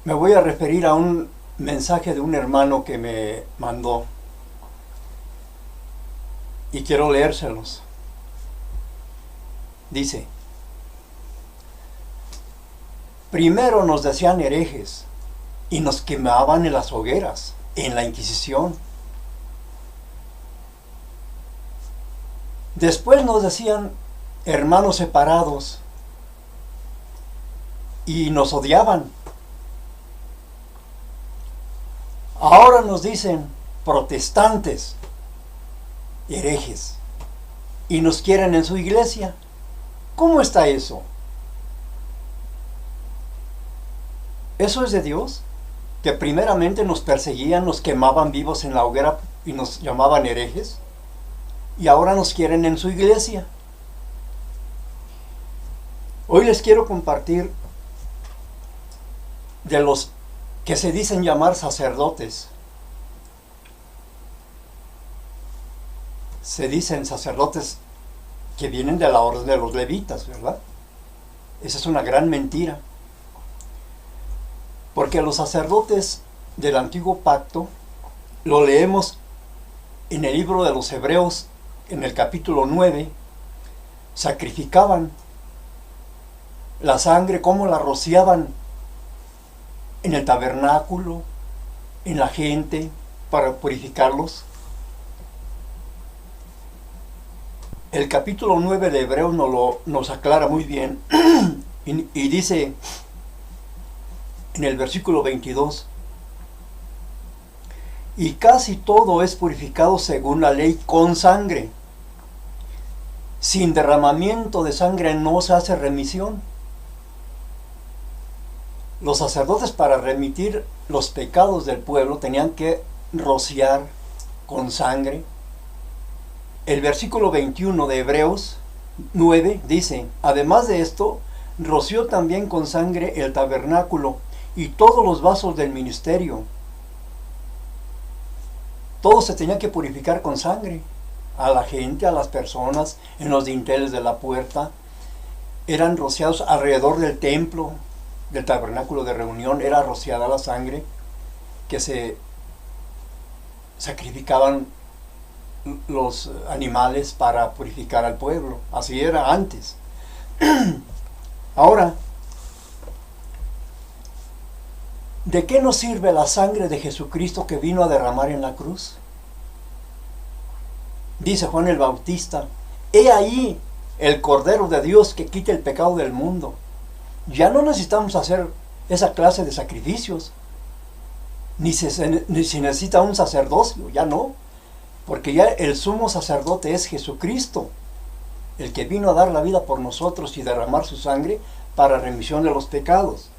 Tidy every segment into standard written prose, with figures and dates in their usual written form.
Me voy a referir a un mensaje de un hermano que me mandó y quiero leérselos. Dice: primero nos decían herejes y nos quemaban en las hogueras, en la Inquisición. Después nos decían hermanos separados y nos odiaban. Ahora nos dicen protestantes, herejes, y nos quieren en su iglesia. ¿Cómo está eso? ¿Eso es de Dios? Que primeramente nos perseguían, nos quemaban vivos en la hoguera y nos llamaban herejes, y ahora nos quieren en su iglesia. Hoy les quiero compartir de los que se dicen llamar sacerdotes. Se dicen sacerdotes que vienen de la orden de los levitas, ¿verdad? Esa es una gran mentira. Porque los sacerdotes del antiguo pacto, lo leemos en el libro de los Hebreos, en el capítulo 9, sacrificaban la sangre, cómo la rociaban en el tabernáculo, en la gente, para purificarlos. El capítulo 9 de Hebreos nos aclara muy bien y dice en el versículo 22: y casi todo es purificado según la ley con sangre. Sin derramamiento de sangre no se hace remisión. Los sacerdotes, para remitir los pecados del pueblo, tenían que rociar con sangre. El versículo 21 de Hebreos 9 dice: además de esto, roció también con sangre el tabernáculo y todos los vasos del ministerio. Todo se tenía que purificar con sangre. A la gente, a las personas, en los dinteles de la puerta, eran rociados alrededor del templo, del tabernáculo de reunión, era rociada la sangre que se sacrificaban los animales para purificar al pueblo. Así era antes. Ahora, ¿de qué nos sirve la sangre de Jesucristo que vino a derramar en la cruz? Dice Juan el Bautista: he ahí el Cordero de Dios que quita el pecado del mundo. Ya no necesitamos hacer esa clase de sacrificios, ni se necesita un sacerdocio, ya no, porque ya el sumo sacerdote es Jesucristo, el que vino a dar la vida por nosotros y derramar su sangre para remisión de los pecados.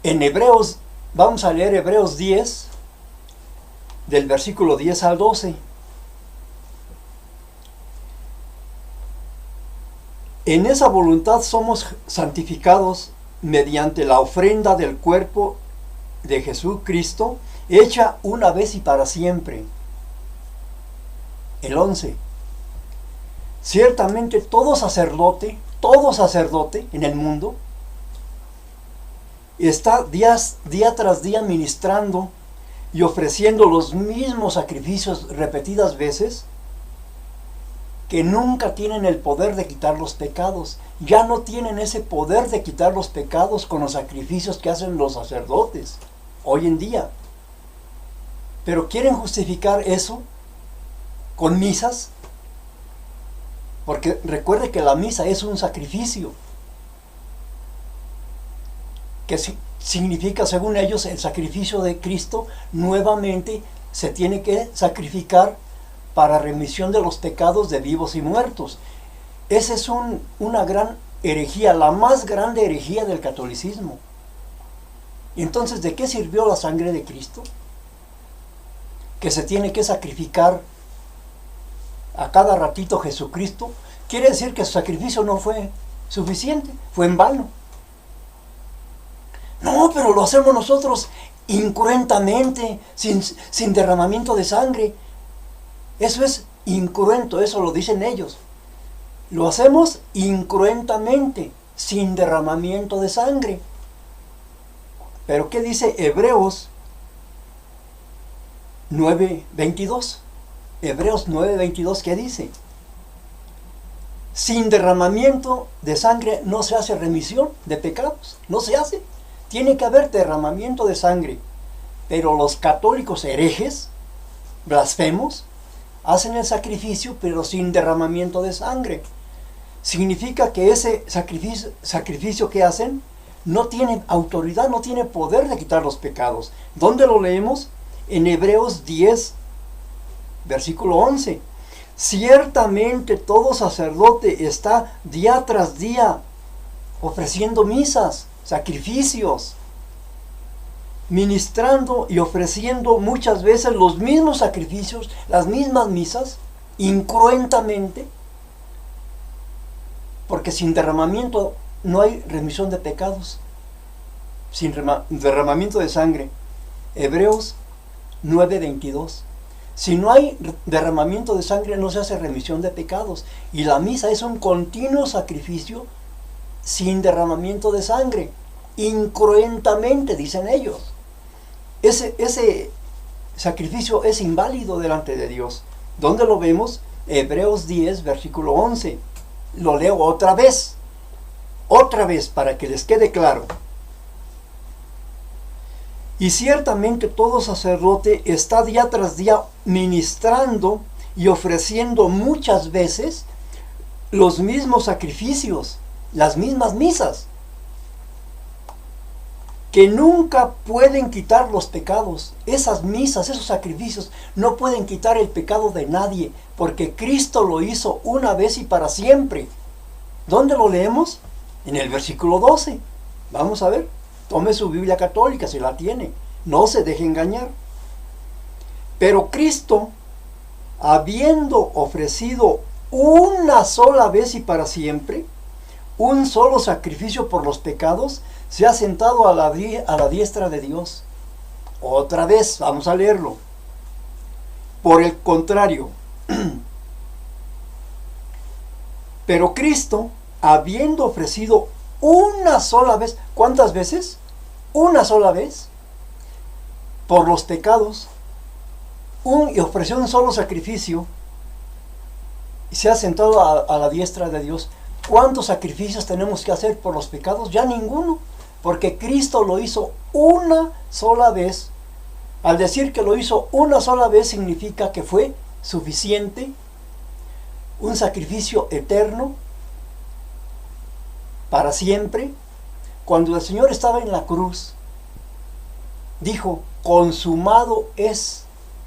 En Hebreos, vamos a leer Hebreos 10, del versículo 10 al 12. En esa voluntad somos santificados mediante la ofrenda del cuerpo de Jesucristo, hecha una vez y para siempre. El 11. Ciertamente todo sacerdote en el mundo está día tras día ministrando y ofreciendo los mismos sacrificios repetidas veces, que nunca tienen el poder de quitar los pecados. Ya no tienen ese poder de quitar los pecados con los sacrificios que hacen los sacerdotes hoy en día. Pero quieren justificar eso con misas, porque recuerde que la misa es un sacrificio, que significa, según ellos, el sacrificio de Cristo. Nuevamente se tiene que sacrificar para remisión de los pecados de vivos y muertos. Esa es una gran herejía, la más grande herejía del catolicismo. Y entonces, ¿de qué sirvió la sangre de Cristo? Que se tiene que sacrificar a cada ratito Jesucristo. Quiere decir que su sacrificio no fue suficiente, fue en vano. No, pero lo hacemos nosotros incruentamente, sin derramamiento de sangre. Eso es incruento, eso lo dicen ellos. Lo hacemos incruentamente. sin derramamiento de sangre. Pero ¿qué dice Hebreos 9:22? Hebreos 9:22, ¿qué dice? Sin derramamiento de sangre no se hace remisión de pecados, no se hace. Tiene que haber derramamiento de sangre. Pero los católicos herejes, blasfemos, hacen el sacrificio pero sin derramamiento de sangre. Significa que ese sacrificio que hacen no tiene autoridad, no tiene poder de quitar los pecados. ¿Dónde lo leemos? En Hebreos 10, versículo 11. Ciertamente todo sacerdote está día tras día ofreciendo misas, sacrificios, ministrando y ofreciendo muchas veces los mismos sacrificios, las mismas misas, incruentamente, porque sin derramamiento no hay remisión de pecados, sin derramamiento de sangre. Hebreos 9:22. Si no hay derramamiento de sangre, no se hace remisión de pecados. Y la misa es un continuo sacrificio sin derramamiento de sangre, incruentamente, dicen ellos. Ese sacrificio es inválido delante de Dios. ¿Dónde lo vemos? Hebreos 10, versículo 11. Lo leo otra vez para que les quede claro. Y ciertamente todo sacerdote está día tras día ministrando y ofreciendo muchas veces los mismos sacrificios, las mismas misas, que nunca pueden quitar los pecados. Esas misas, esos sacrificios, no pueden quitar el pecado de nadie, porque Cristo lo hizo una vez y para siempre. ¿Dónde lo leemos? En el versículo 12. Vamos a ver. Tome su Biblia católica si la tiene. No se deje engañar. Pero Cristo, habiendo ofrecido una sola vez y para siempre un solo sacrificio por los pecados, se ha sentado a la diestra de Dios. Otra vez, vamos a leerlo. Por el contrario, pero Cristo, habiendo ofrecido una sola vez, ¿cuántas veces? Una sola vez, por los pecados, y ofreció un solo sacrificio, y se ha sentado a la diestra de Dios. ¿Cuántos sacrificios tenemos que hacer por los pecados? Ya ninguno, porque Cristo lo hizo una sola vez. Al decir que lo hizo una sola vez significa que fue suficiente, un sacrificio eterno, para siempre. Cuando el Señor estaba en la cruz, dijo, consumado es.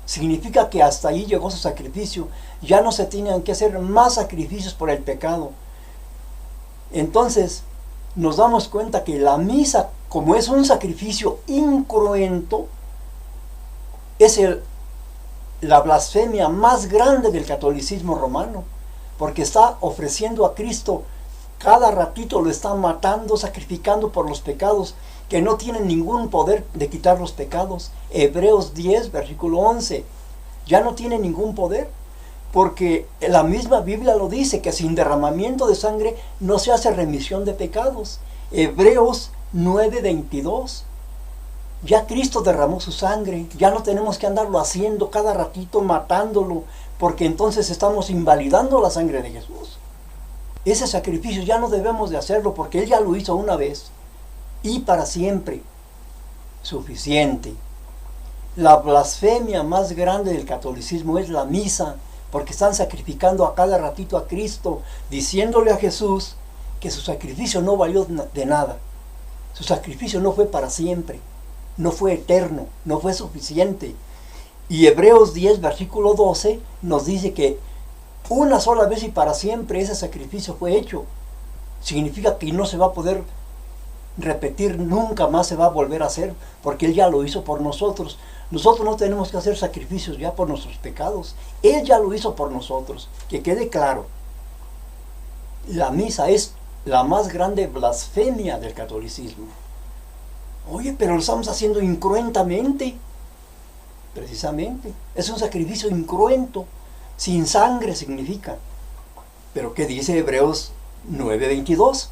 Significa que hasta ahí llegó su sacrificio. Ya no se tenían que hacer más sacrificios por el pecado. Entonces, nos damos cuenta que la misa, como es un sacrificio incruento, es la blasfemia más grande del catolicismo romano, porque está ofreciendo a Cristo. Cada ratito lo está matando, sacrificando por los pecados, que no tienen ningún poder de quitar los pecados. Hebreos 10, versículo 11. Ya no tiene ningún poder, porque la misma Biblia lo dice, que sin derramamiento de sangre no se hace remisión de pecados. Hebreos 9:22. Ya Cristo derramó su sangre, ya no tenemos que andarlo haciendo cada ratito, matándolo, porque entonces estamos invalidando la sangre de Jesús. Ese sacrificio ya no debemos de hacerlo, porque Él ya lo hizo una vez y para siempre. Suficiente. La blasfemia más grande del catolicismo es la misa, porque están sacrificando a cada ratito a Cristo, diciéndole a Jesús que su sacrificio no valió de nada. Su sacrificio no fue para siempre, no fue eterno, no fue suficiente. Y Hebreos 10, versículo 12, nos dice que una sola vez y para siempre ese sacrificio fue hecho. Significa que no se va a poder repetir, nunca más se va a volver a hacer, porque Él ya lo hizo por nosotros. Nosotros no tenemos que hacer sacrificios ya por nuestros pecados. Él ya lo hizo por nosotros. Que quede claro. La misa es la más grande blasfemia del catolicismo. Oye, pero lo estamos haciendo incruentamente. Precisamente. Es un sacrificio incruento. Sin sangre significa. Pero ¿qué dice Hebreos 9:22?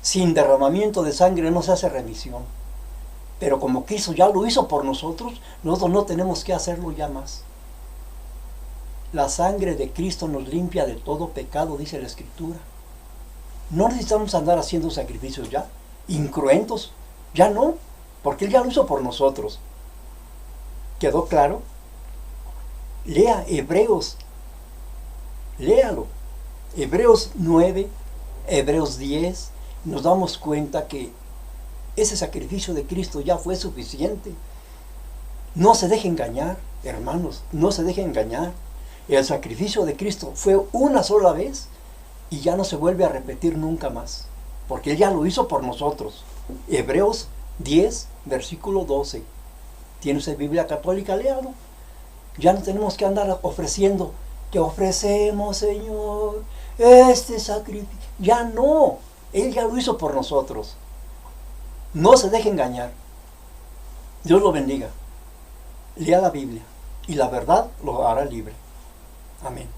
Sin derramamiento de sangre no se hace remisión. Pero como Cristo ya lo hizo por nosotros, nosotros no tenemos que hacerlo ya más. La sangre de Cristo nos limpia de todo pecado, dice la Escritura. No necesitamos andar haciendo sacrificios ya, incruentos, ya no, porque Él ya lo hizo por nosotros. ¿Quedó claro? Lea Hebreos, léalo. Hebreos 9, Hebreos 10, nos damos cuenta que ese sacrificio de Cristo ya fue suficiente. No se deje engañar, hermanos, no se deje engañar. El sacrificio de Cristo fue una sola vez y ya no se vuelve a repetir nunca más, porque Él ya lo hizo por nosotros. Hebreos 10, versículo 12. ¿Tiene usted Biblia católica? Léalo. Ya no tenemos que andar ofreciendo, que ofrecemos, Señor, este sacrificio. Ya no, Él ya lo hizo por nosotros. No se deje engañar. Dios lo bendiga. Lea la Biblia y la verdad lo hará libre. Amén.